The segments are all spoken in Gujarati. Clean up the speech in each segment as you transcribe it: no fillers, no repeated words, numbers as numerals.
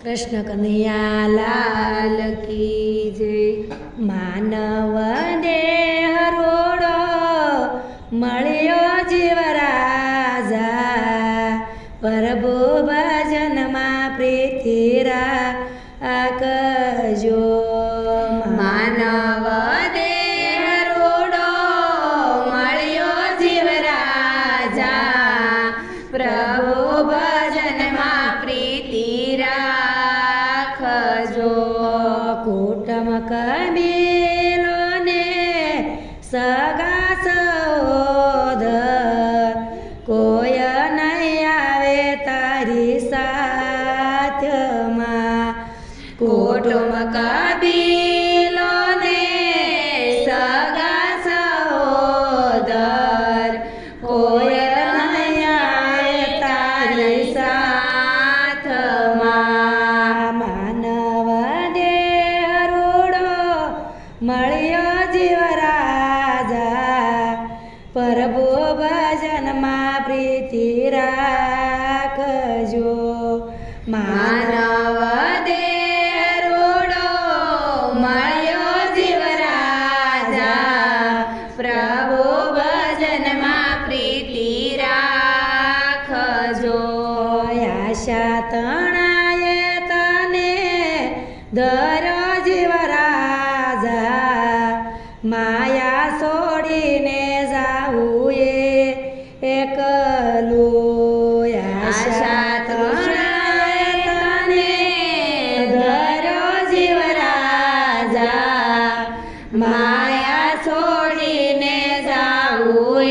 કૃષ્ણ કનૈયા લાલ કી જય। માનવ દેહ રોડો મળ્યો જીવરાજા, પ્રભુ ભજનમાં પ્રીતિ રાખજો। માનવ દેહ રોડો મળ્યો જીવરાજા, પ્રભુ ભજનમાં પ્રીતિ રાખજો। કુટુંબ કબીલોને સગા સહોદર, કોઈ નહીં આવે તારી સાથમાં। કુટુંબ કબીલોને સગા સહોદર, કોઈ નહીં આવે તારી સાથમાં। માનવ દેહ રૂડો મળ્યો જીવરાજા, પ્રભુ ભજનમાં પ્રીતિ રાખજો। માનવ દેહ રૂડો મળ્યો જીવરાજા, પ્રભુ ભજનમાં પ્રીતિ રાખજો। આશા તણાએ તને ધરો જીવરાજા, માયા છોડીને જાવું એકલું। આશા તણાએ તને ધરો જીવરાજા, માયા છોડીને જાવું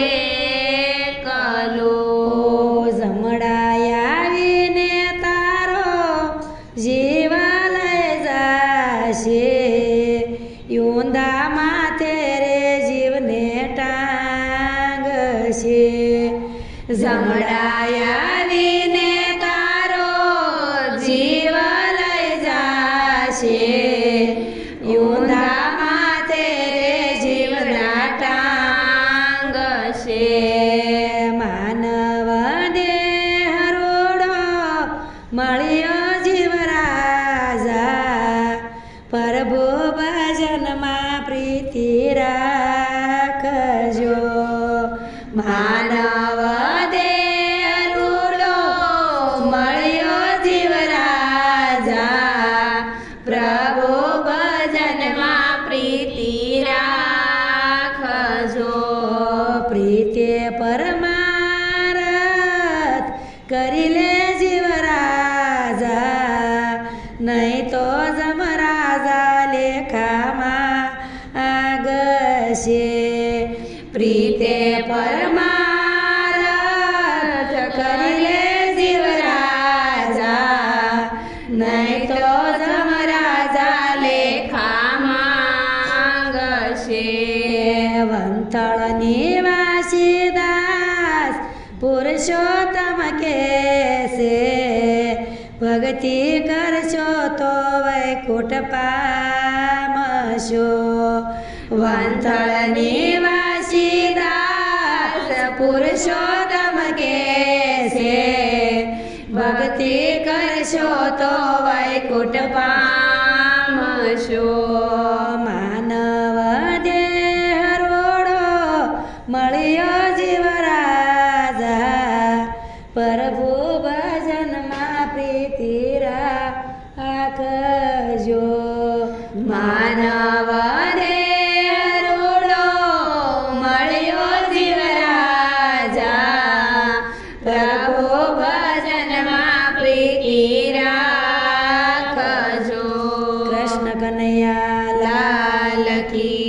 એકલું। જમડાય આવીને તારો જીવ લઈ જાશે, ઊંધા માથે રે જીવને ટાંગશે। જમડાય આવીને તારો જીવ લઈ જાશે, ઊંધા માથે રે જીવના ટાંગશે। માનવ દેહ રૂડો મળ્યો જીવરાજા, પ્રભુ ભજનમાં પ્રીતિ રાખજો। માનવ દેહ રૂડો મળ્યો જીવરાજા, પ્રભુ ભજનમાં પ્રીતિ રાખજો। પ્રીતે પરમારથ કરી લે જીવરાજા, નહીં તો જમરાજા લેખામાં આગશે। પ્રીતે પરમારથ કરી લે જીવરાજા, નહીં તો જમરાજા લેખામાં આગશે। વંથળ નિવાસી દાસ પુરુષોત્તમ કહેશે, ભક્તિ કરશો તો વૈકુંઠ પામશો। વંથળ નિવાસી દાસ પુરુષોત્તમ કહેશે, ભક્તિ કરશો તો વૈકુંઠ પામશો। માનવ દેહ રોડો મળ્યો જીવરાજા, પ્રભુ ભજનમાં પ્રીતિ રાખજો। માનવ દેહ રૂડો મળ્યો જીવરાજા, પ્રભુ ભજનમાં પ્રીતિ રાખજો। કૃષ્ણ કનૈયા લાલ કી